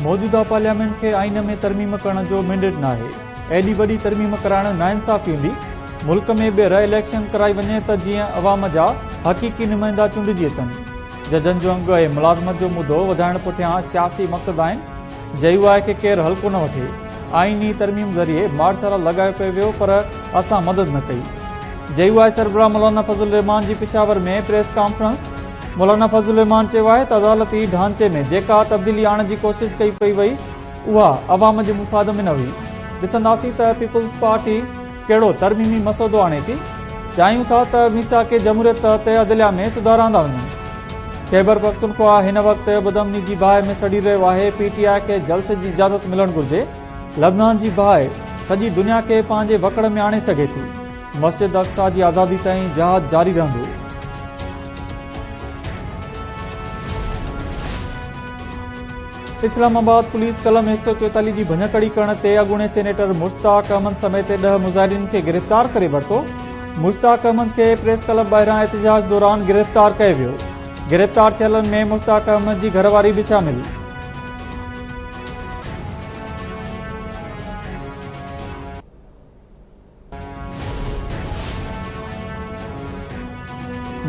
मौजूदा पार्लियामेंट के आइन में तरमीम करण जो मैंडेट न है। एडी वडी तरमीम कराइण नाइंसाफ़ी हूंदी। मुल्क में ॿीहर इलेक्शन कराई वञे त जीअं अवाम जा हक़ीक़ी नुमाइंदा चूंडिजी अचनि। जजनि जो अंग ऐं मुलाज़मत जो मुद्दो वधाइण पुठियां सियासी मक़सद आहिनि। चयो आहे कि केरु हल्को न वठे। आईनी तरमीम ज़रिए मार्शल लगायो पियो वियो पर असां मदद न कई। चयो आहे सरबराह मौलाना फज़लुर रहमान जी पेशावर में प्रेस कॉन्फ्रेंस। मौलाना फज़लुर रहमान चयो आहे त अदालती ढांचे में जेका तब्दीली आणण जी कोशिश कई पई वई उहा अवाम जे मुफ़ाद में न हुई। ॾिसंदासीं त पीपुल्स पार्टी कहिड़ो तरमीमी मसौदो आणे थी। चाहियूं था त मीसाक जमहूरियत तहत अदलिया में सुधार आंदा वञनि। खैबर पख्तूनख्वा हिन वक़्तु बदमनी जी बाहि में सड़ी रहियो आहे। पीटीआई खे जलसे जी इजाज़त मिलणु घुर्जे। लबनान जी बाहि सॼी दुनिया खे पंहिंजे वकड़ में आणे सघे थी। मस्जिद अक्सा जी आज़ादी ताईं जहाद जारी रहंदो। इस्लामाबाद पुलिस कलम 144 जी भञकड़ी करण ते अॻूणे सेनेटर मुश्ताक अहमद समेत 10 मुज़ाहिरीन खे गिरफ़्तार करे वरितो। मुश्ताक अहमद खे प्रेस क्लब ॿाहिरां एहतजाज दौरान गिरफ़्तार कयो वियो। गिरफ़्तार थियलनि में मुश्ताक अहमद जी घरवारी बि शामिल।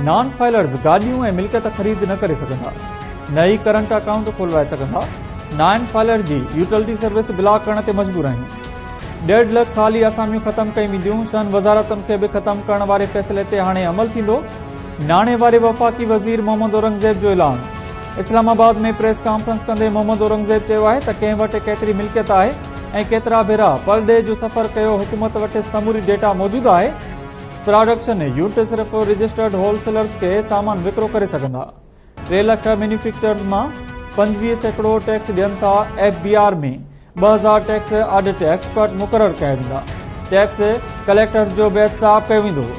नॉन फाइलर्स गाॾियूं ऐं मिल्कियत ख़रीद न करे सघंदा। नई करंट अकाउंट खोलवाए सघंदा। नॉन फाइलर जी यूटिलिटी सर्विस ब्लॉक करण ते मजबूर आहियूं। 1.5 लाख खाली असामियूं ख़त्म कई वेंदियूं। 6 वज़ारतुनि खे बि ख़त्म करण वारे फ़ैसिले ते हाणे अमल थींदो। नाणे वारे वफ़ाक़ी वज़ीर मोहम्मद औरंगज़ेब जो ऐलान। इस्लामाबाद में प्रेस कॉन्फ्रेंस कंदे मोहम्मद औरंगज़ेब चयो आहे त कंहिं वटि केतिरी मिल्कियत आहे ऐं केतिरा भेरा पर डे जो सफ़र कयो। हुकूमत वटि समूरी डेटा मौजूदु आहे। प्रोडक्शन यूनिट सिर्फ़ रजिस्टर्ड होलसेलर्स खे सामान विकिरो करे सघंदा। 3 लाख मैन्युफैक्चरर्स मां 25 सैकड़ो टैक्स ॾियनि था। FBR में 2000 टैक्स ऑडिट एक्सपर्ट मुक़ररु कया वेंदा। टैक्स कलेक्टर्स जो बि एहतसाब कयो वेंदो।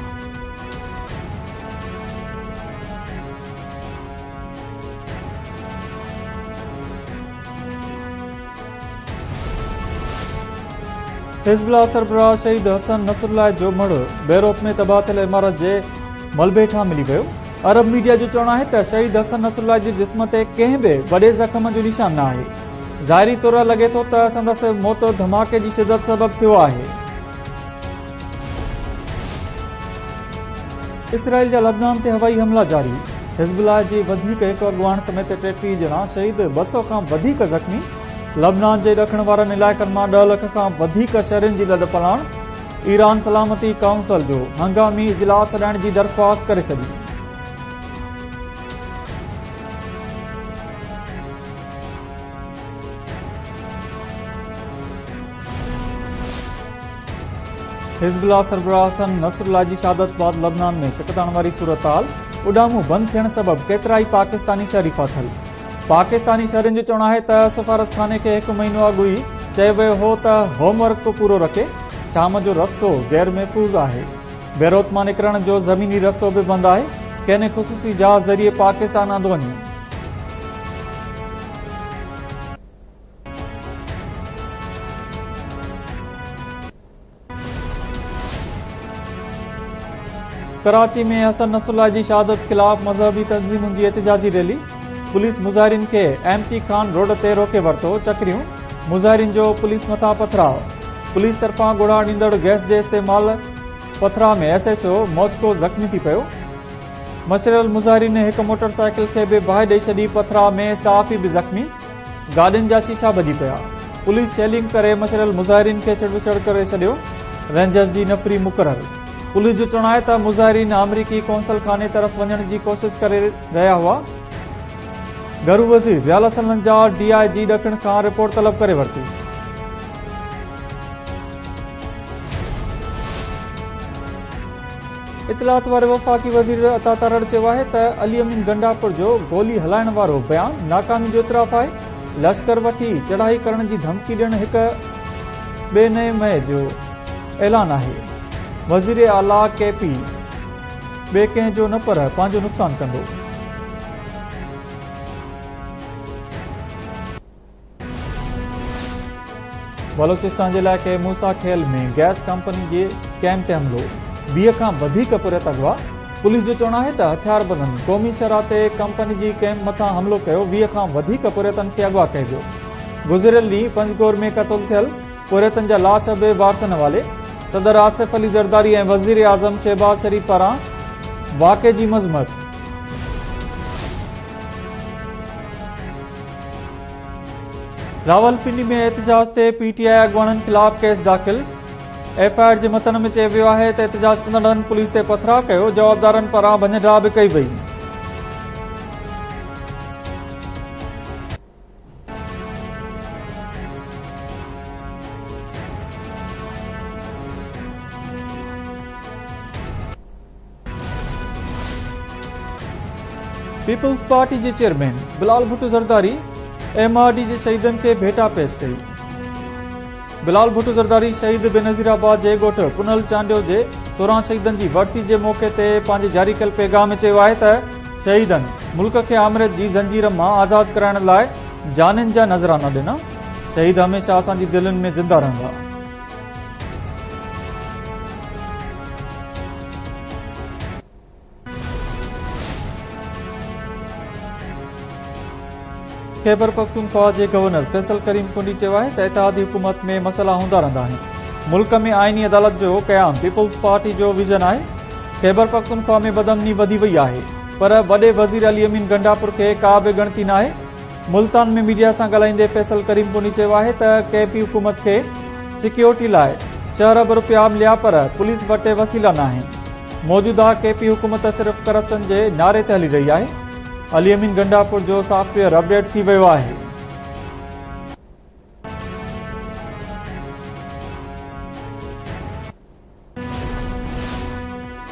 हिज़्बुल्लाह सरबराह शहीद हसन नसरुल्लाह जो मड़ बैरूत में तबाह थियल इमारत जे मलबे हेठां मिली वियो। अरब मीडिया जो चवणु आहे त शहीद हसन नसरुल्लाह जे जिस्म ते कंहिं बि वॾे ज़ख़्म जो निशान न आहे। ज़ाहिरी तौर लॻे थो त संदसि मौत धमाके जी शिदत सबबु थियो आहे। इसराइल जा लबनान ते हवाई हमला जारी। हिज़्बुल्लाह जी वधीक हिकु अॻुवाण समेत 33 ॼणा शहीद, 200 खां वधीक ज़ख़्मी। लबनान जे ॾखण वारनि इलाइक़नि मां 10 लख खां वधीक शहरनि जी लॾ पलाण। ईरान सलामती काउंसिल जो हंगामी इजलास हटाइण जी दरख़्वास्त करे छॾी। हिज़्बुल्लाह सरबराह हसन नसरुल्लाह जी शहादत बाद लबनान में शकतान वारी सूरत-हाल। उॾामूं बंदि थियण सबबि केतिरा ई पाकिस्तानी शहरी फाथल। पाकिस्तानी शहरियुनि जो चवणु आहे त सफ़ारतखाने खे 1 महीनो अॻु ई चयो वियो हो त होमवर्क पूरो रखे। शाम जो रस्तो गैर महफ़ूज़ आहे। बैरूत मां निकिरण जो ज़मीनी रस्तो बि बंदि आहे। कंहिं ख़ुसूसी जहाज़ ज़रिए पाकिस्तान आंदो वञे। कराची में हसन नसरुल्लाह जी शहादत खिलाफ मज़हबी तंज़ीमुनि जी एहतिजाजी रैली। पुलिस मुज़ाहिरीन खे एमटी खान रोड ते रोके वरितो। चकरियूं मुज़ाहिरीन जो पुलिस मथां पथराव। पुलिस तरफ़ां ॻोढ़ा ॾींदड़ गैस जे इस्तेमाल पथरा में SHO मौजको ज़ख़्मी थी पियो। मचरियल मुज़ाहिरीन हिकु मोटरसाइकिल खे बि बाहि ॾेई छॾी। पथरा में सहाफ़ी बि ज़ख़्मी। गाॾियुनि जा शीशा भॼी पिया। पुलिस शेलिंग करे मचरियल मुज़ाहिरीन खे छेड़छाड़ करे छॾियो। रेंजर्स जी नफ़री मुक़ररु। पुलिस जो चवणु आहे त मुज़ाहिरीन अमरीकी कौंसल खाने तरफ़ वञण जी कोशिश करे रहिया हुआ। घरू वज़ीर ज़ियाल हसन नज्जार DIG ॾखण खां रिपोर्ट तलब करे वरिती। इतलात वारे वफ़ाक़ी वज़ीर अता तरड़ चयो आहे त अली अमीन गंडापुर जो गोली हलाइण वारो बयान नाकामी जो इतराफ़ आहे। लश्कर वठी चढ़ाई करण जी धमकी ॾियण हिकु ॿिए नए मई जो ऐलान आहे। वज़ीर आला KP ॿिए कंहिं जो न पर पंहिंजो नुक़सान कंदो। बलोचिस्तान जे इलाइक़े मूसा खेल में गैस कंपनी जे कैम्प ते हमिलो। 20 खां वधीक पुरियत अगवा। पुलिस जो चवणु आहे त हथियारबंदनि क़ौमी शरह ते कंपनी जी कैम्प मथां हमिलो कयो। 20 खां वधीक पुरियतनि खे अगवा कयो वियो। गुज़िरियल ॾींहुं पंजगोर में क़त्ल थियल कुरैतन जा लाश बि वारसनि हवाले। सदर आसिफ अली ज़रदारी ऐं वज़ीर आज़म शहबाज शरीफ पारां वाक़े जी मज़मत। रावलपिंडी में एहतजाज ते पीटीआई अॻुवाणनि ख़िलाफ़ केस दाख़िल। एफआईआर जे मतन में चयो वियो आहे त एहतजाज कंदड़नि पुलिस ते पथराव कयो, जवाबदारनि पारां भञ-ढाह बि कई वई। पीपल्स पार्टी जे चेयरमैन बिलाल भुट्टो ज़रदारी एमआरडी जे शहीदनि खे भेटा पेश कई। बिलाल भुट्टो ज़रदारी शहीद बेनज़ीराबाद जे ॻोठ पुनल चांडियो जे 16 शहीदनि जी वरसी जे मौक़े ते पंहिंजे जारी कयल पैगाम में चयो आहे त शहीदनि मुल्क खे आमिरत जी ज़ंजीर मां आज़ाद कराइण लाइ जानिन जा नज़राना ॾिना। शहीद हमेशह असांजी दिलनि में ज़िंदा रहंदा। खैबर पख्तूनख्वा जे गवर्नर फैसल करीम फुंडी चयो आहे त इत्तेहादी हुकूमत में मसइला हूंदा रहंदा आहिनि। मुल्क में आईनी अदालत जो क़याम पीपल्स पार्टी जो विज़न आहे। खैबर पख्तूनख्वा में बदअमनी वधी वई आहे, पर वॾे वज़ीर अली अमीन गंडापुर खे का बि ॻणती न आहे। मुल्तान में मीडिया सां ॻाल्हाईंदे फैसल करीम फुंडी चयो आहे त केपी हुकूमत खे सिक्योरिटी लाइ 6 अरब रुपया मिलिया, पर पुलिस वटि वसीला न आहिनि। मौजूदा केपी हुकूमत सिर्फ़ करप्शन जे नारे ते हली रही आहे। अली अमीन गंडापुर जो सॉफ्टवेयर अपडेट थी वियो आहे।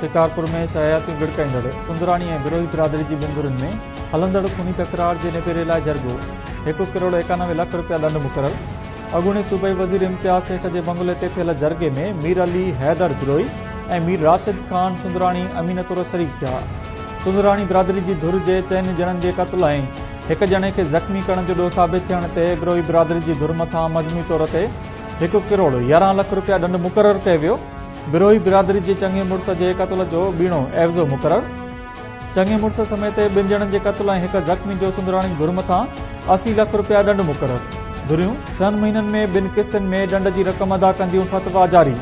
शिकारपुर में शहायती भिड़काईंदड़ सुंदराणी ऐं बिरोही बिरादरी जी बिंदुरनि में हलंदड़ खूनी तकरार जे निबेरे लाइ जरगो। 1 करोड़ 91 लख रुपया दंड मुक़रर। अॻूणे सूबाई वज़ीर इम्तियाज़ शेख जे बंगले ते थियल जरगे में मीर अली हैदर बिरोही ऐं मीर राशिद खान सुंदराणी अमीनतुर शरीक थिया। सुंदराणी बिरादरी जी धुर जे 4 ॼणनि जे क़त्ल ऐं 1 ॼणे खे ज़ख़्मी करण जो ॾोह साबित थियण ते बिरोही बिरादरी जी धुर मथां मजमूई तौर ते 1 करोड़ 11 लख रुपया दंड मुक़रर कयो वियो। बिरोही बिरादरी जे चङे मुड़िस जे क़त्ल जो ॿीणो एवज़ो मुक़रर। चङे मुड़िस समेत 2 ॼणनि जे क़त्ल ऐं 1 ज़ख़्मी जो सुंदराणी धुर मथां 80 लख रुपया दंड मुक़रर। धुरियूं 6 महीननि में 2 क़िस्तनि में दंड जी रक़म अदा कंदियूं, फतवा जारी।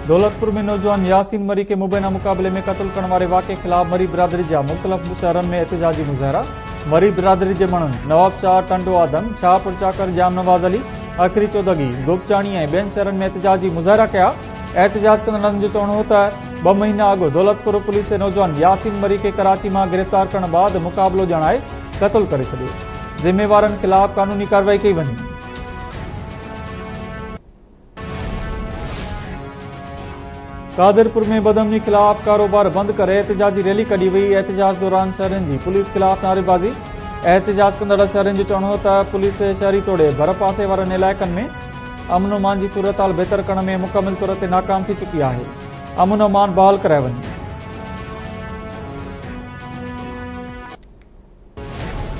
दौलतपुर में नौजवान यासीन मरी के मुबैना मुक़ाबले में क़त्ल करण वारे वाक़े ख़िलाफ़ मरी बिरादरी जा मुख़्तलिफ़ शहरनि में एहतिजाजी मुज़ाहिरा। मरी बिरादरी जे माण्हुनि नवाब शाह, टंडो आदम, शाहपुर चाकर, जाम नवाज़ अली, अखरी चौदगी, गोपचाणी ऐं ॿियनि शहरनि में एहतिजाजी मुज़ाहिरा कया। एहतिजाज कंदड़नि जो चवणो हो त 2 महीना अॻु दौलतपुर पुलिस नौजवान यासीन मरी के कराची मां गिरफ़्तार करण बाद मुक़ाबलो ॼाणाए क़त्ल करे छॾियो। ज़िम्मेवारनि ख़िलाफ़ कानूनी कार्रवाई कई वञे। कादिरपुर में बदअमनी ख़िलाफ़ कारोबार बंद करे एहतिजाजी रैली कढी वई। एहतिजाज दौरान शहरनि जी पुलिस ख़िलाफ़ नारेबाज़ी। एहतिजाज कंदड़ शहरनि जो चवणो हो त पुलिस शहरी तोड़े भर पासे वारनि इलाइक़नि में अमन अमान जी सूरत हाल बहितर करण में मुकमिल तौर ते नाकाम थी चुकी आहे। अमन अमान बहाल करायो वञे।